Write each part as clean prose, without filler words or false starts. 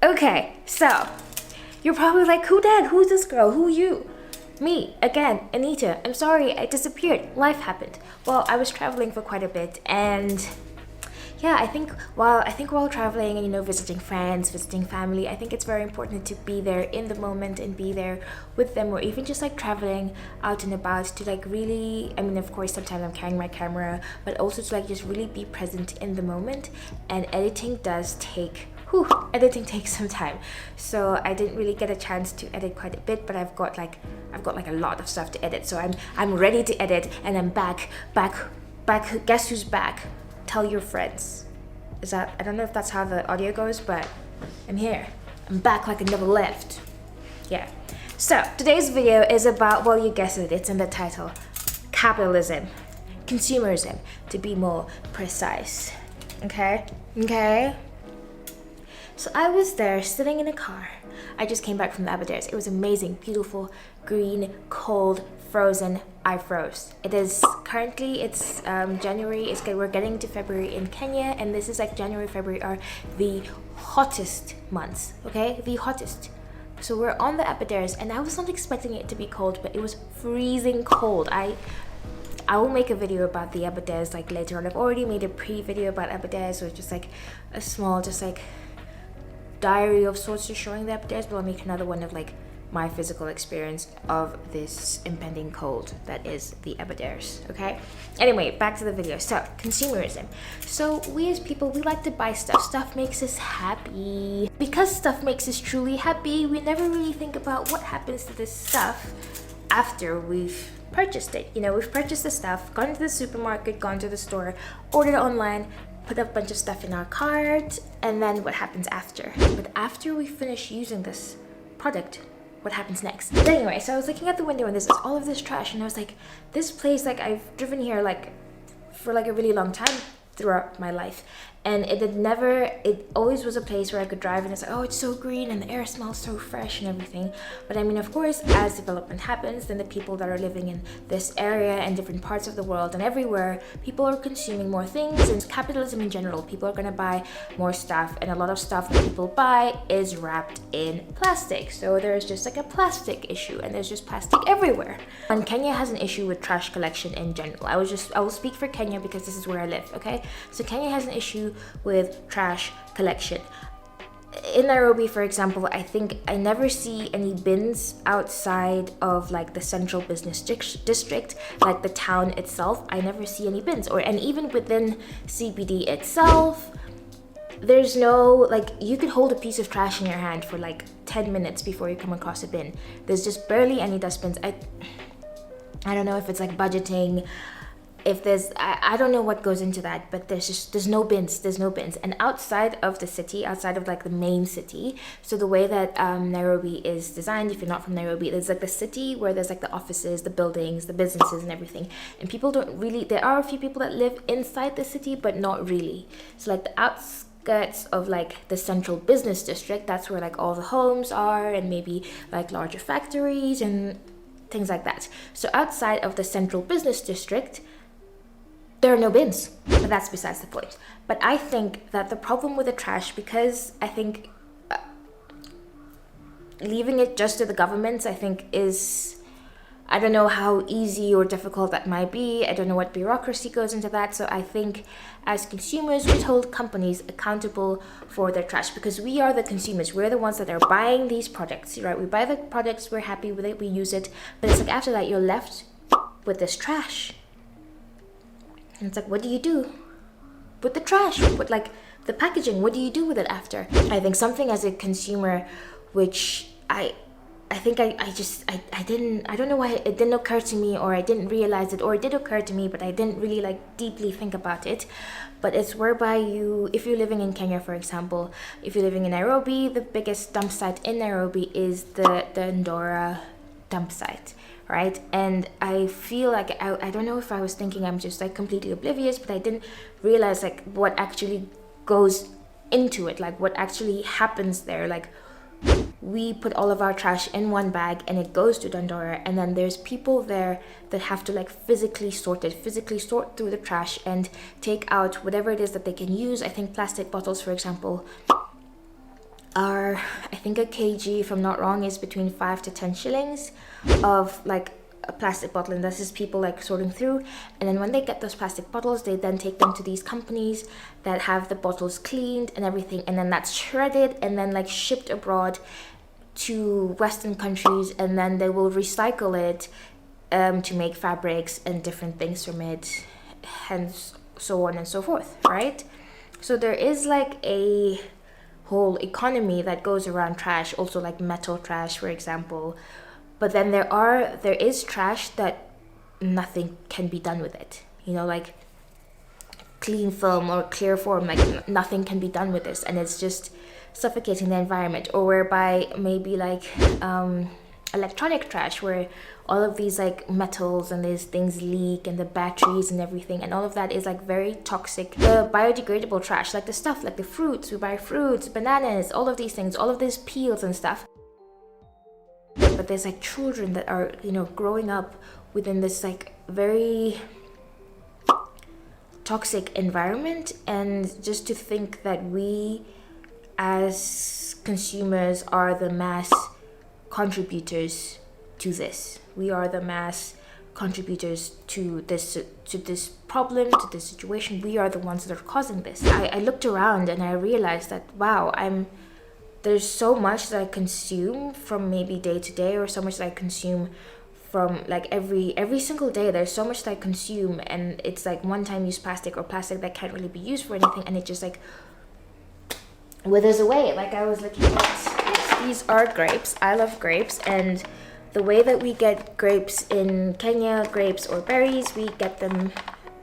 Okay, so you're probably like, who that? Who's this girl? Who you? Me, again, Anita. I'm sorry, I disappeared. Life happened. Well, I was traveling for quite a bit, and yeah, I think while traveling and, you know, visiting friends, visiting family, I think it's very important to be there in the moment and be there with them, or even just like traveling out and about to like really, I mean, of course, sometimes I'm carrying my camera, but also to like just really be present in the moment. And editing takes some time, so I didn't really get a chance to edit quite a bit, but I've got like a lot of stuff to edit, so I'm ready to edit, and I'm back. Guess who's back? Tell your friends. I don't know if that's how the audio goes, but I'm here. I'm back like I never left. Yeah. So today's video is about, well, you guessed it, it's in the title, capitalism, consumerism, to be more precise. Okay. So I was there sitting in a car. I just came back from the Aberdares. It was amazing, beautiful, green, cold, frozen. I froze. It's January. We're getting to February in Kenya, and this is like January, February are the hottest months. Okay, the hottest. So we're on the Aberdares, and I was not expecting it to be cold, but it was freezing cold. I will make a video about the Aberdares like later on. I've already made a pre-video about Aberdares, so it's just like a small, just like diary of sorts of showing the Aberdares, but I'll make another one of like my physical experience of this impending cold that is the Aberdares. Okay, anyway, back to the video. So consumerism. So we as people, we like to buy stuff makes us happy. Because stuff makes us truly happy, we never really think about what happens to this stuff after we've purchased it. You know, we've purchased the stuff, gone to the supermarket, gone to the store, ordered online, put a bunch of stuff in our cart, and then what happens after? But after we finish using this product, what happens next? But anyway, so I was looking at the window and there's all of this trash, and I was like, this place, like I've driven here like for like a really long time throughout my life, and it always was a place where I could drive and it's like, oh, it's so green and the air smells so fresh and everything. But I mean, of course, as development happens, then the people that are living in this area and different parts of the world and everywhere, people are consuming more things, and capitalism in general, people are going to buy more stuff, and a lot of stuff that people buy is wrapped in plastic. So there's just like a plastic issue, and there's just plastic everywhere. And Kenya has an issue with trash collection in general. I will speak for Kenya because this is where I live, okay? So Kenya has an issue with trash collection. In Nairobi, for example, I think I never see any bins outside of like the central business district, like the town itself. I never see any bins, and even within CBD itself, there's no, like, you could hold a piece of trash in your hand for like 10 minutes before you come across a bin. There's just barely any dustbins. I don't know if it's like budgeting, if there's, I don't know what goes into that, but there's no bins. And outside of the city, outside of like the main city, so the way that Nairobi is designed, if you're not from Nairobi, there's like the city where there's like the offices, the buildings, the businesses and everything, and people don't really, there are a few people that live inside the city, but not really. So like the outskirts of like the central business district, that's where like all the homes are, and maybe like larger factories and things like that. So outside of the central business district, there are no bins, but that's besides the point. But I think that the problem with the trash, because I think leaving it just to the governments, I think is, I don't know how easy or difficult that might be. I don't know what bureaucracy goes into that. So I think as consumers, we should hold companies accountable for their trash, because we are the consumers. We're the ones that are buying these products, right? We buy the products, we're happy with it, we use it, but it's like after that, you're left with this trash. And it's like, what do you do with the trash? With like the packaging, what do you do with it after? I think something as a consumer, which I don't know why it didn't occur to me, or I didn't realize it, or it did occur to me, but I didn't really like deeply think about it. But it's whereby if you're living in Kenya, for example, if you're living in Nairobi, the biggest dump site in Nairobi is the Ndora dump site. Right? And I feel like, I don't know if I was thinking I'm just like completely oblivious, but I didn't realize like what actually goes into it, like what actually happens there. Like, we put all of our trash in one bag and it goes to Dandora, and then there's people there that have to like physically sort through the trash and take out whatever it is that they can use. I think plastic bottles, for example, are, I think a kg, if I'm not wrong, is between 5 to 10 shillings of like a plastic bottle, and this is people like sorting through. And then when they get those plastic bottles, they then take them to these companies that have the bottles cleaned and everything, and then that's shredded and then like shipped abroad to Western countries, and then they will recycle it to make fabrics and different things from it, hence so on and so forth, right? So there is like a whole economy that goes around trash, also like metal trash, for example. But then there is trash that nothing can be done with it, you know, like clean film or clear form, like nothing can be done with this, and it's just suffocating the environment. Or whereby maybe like electronic trash, where all of these like metals and these things leak, and the batteries and everything, and all of that is like very toxic. The biodegradable trash, like the stuff like the fruits, we buy fruits, bananas, all of these things, all of these peels and stuff. But there's like children that are, you know, growing up within this like very toxic environment, and just to think that we as consumers are the mass contributors to this. We are the mass contributors to this problem, to this situation. We are the ones that are causing this. I looked around and I realized that, wow, there's so much that I consume from maybe day to day, or so much that I consume from like every single day. There's so much that I consume, and it's like one-time use plastic, or plastic that can't really be used for anything, and it just like withers away. Like I was looking at, these are grapes. I love grapes, and the way that we get grapes in Kenya, grapes or berries, we get them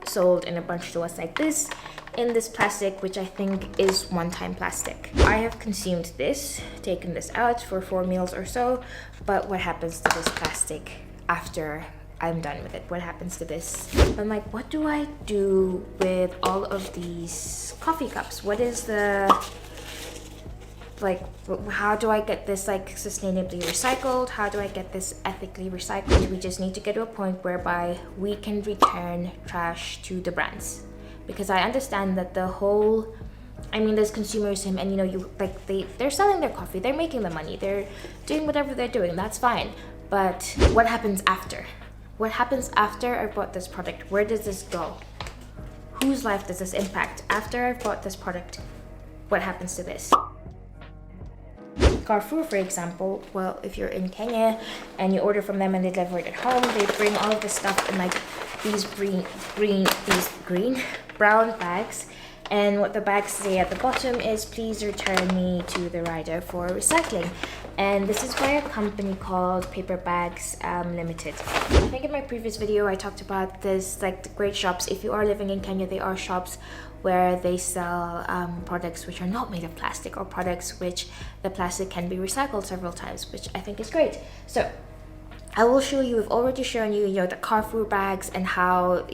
sold in a bunch to us like this, in this plastic, which I think is one-time plastic. I have consumed this, taken this out for 4 meals or so, but what happens to this plastic after I'm done with it? What happens to this? I'm like, what do I do with all of these coffee cups? What is the, like, how do I get this like sustainably recycled? How do I get this ethically recycled? We just need to get to a point whereby we can return trash to the brands. Because I understand that the whole, I mean, there's consumerism, and you know, you like they're selling their coffee, they're making the money, they're doing whatever they're doing, that's fine. But what happens after? What happens after I bought this product? Where does this go? Whose life does this impact? After I've bought this product, what happens to this? Carrefour, for example, well, if you're in Kenya and you order from them and they deliver it at home, they bring all of this stuff in like these green brown bags, and what the bags say at the bottom is, please return me to the rider for recycling. And this is by a company called Paper Bags Limited. I think in my previous video I talked about this, like the great shops. If you are living in Kenya, there are shops where they sell products which are not made of plastic, or products which the plastic can be recycled several times, which I think is great. So I will show you, we've already shown you, the Carrefour bags, and how,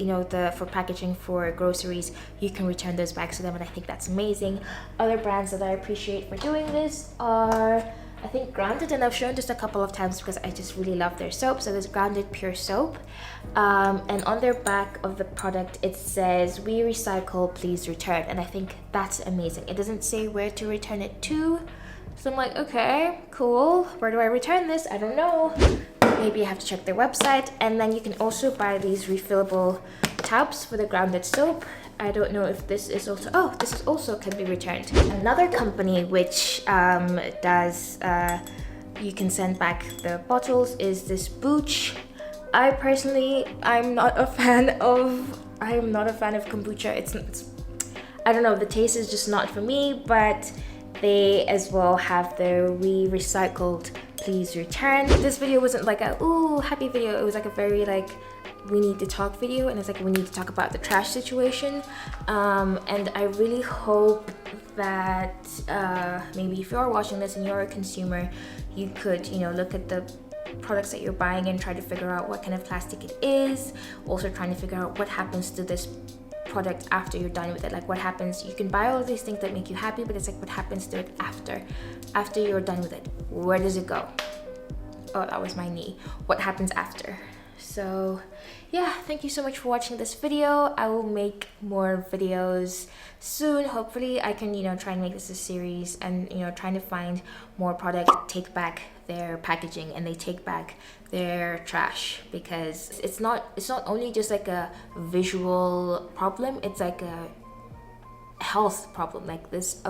for packaging for groceries, you can return those bags to them, and I think that's amazing. Other brands that I appreciate for doing this are, I think, Grounded, and I've shown this a couple of times because I just really love their soap. So there's Grounded Pure Soap, and on their back of the product it says, we recycle, please return, and I think that's amazing. It doesn't say where to return it to, so I'm like, okay, cool, where do I return this? I don't know. Maybe I have to check their website. And then you can also buy these refillable tabs for the Grounded soap. I don't know if this is also, this is also can be returned. Another company which does, you can send back the bottles, is this Booch. I personally, I'm not a fan of kombucha. It's I don't know, the taste is just not for me, but they as well have the recycled, please return. This video wasn't like a ooh happy video, it was like a very like we need to talk video, and it's like we need to talk about the trash situation, and I really hope that maybe if you're watching this and you're a consumer, you could look at the products that you're buying and try to figure out what kind of plastic it is, also trying to figure out what happens to this product after you're done with it. Like what happens, you can buy all of these things that make you happy, but it's like what happens to it after you're done with it? Where does it go? Oh, that was my knee. What happens after? So yeah, thank you so much for watching this video. I will make more videos soon. Hopefully I can, try and make this a series, and trying to find more products that take back their packaging and they take back their trash, because it's not only just like a visual problem, it's like a health problem. Like this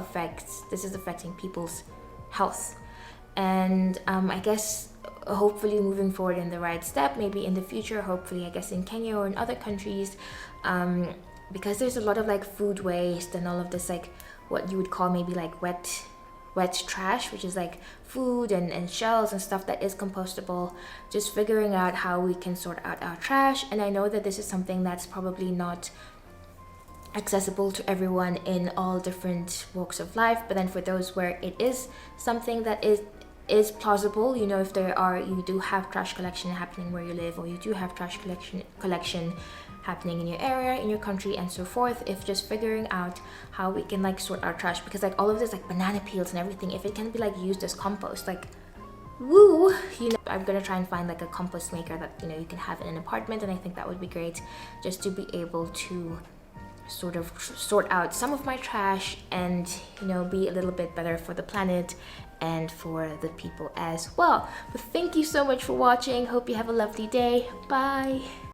is affecting people's health. And I guess hopefully moving forward in the right step, maybe in the future, hopefully I guess in Kenya or in other countries, because there's a lot of like food waste and all of this, like what you would call maybe like wet trash, which is like food and shells and stuff that is compostable. Just figuring out how we can sort out our trash. And I know that this is something that's probably not accessible to everyone in all different walks of life, but then for those where it is something that is plausible, if you do have trash collection happening where you live, or you do have trash collection happening in your area, in your country, and so forth, if just figuring out how we can like sort our trash, because like all of this like banana peels and everything, if it can be like used as compost, like woo, I'm gonna try and find like a compost maker that you can have in an apartment, and I think that would be great, just to be able to sort of sort out some of my trash and be a little bit better for the planet and for the people as well. But thank you so much for watching. Hope you have a lovely day. Bye.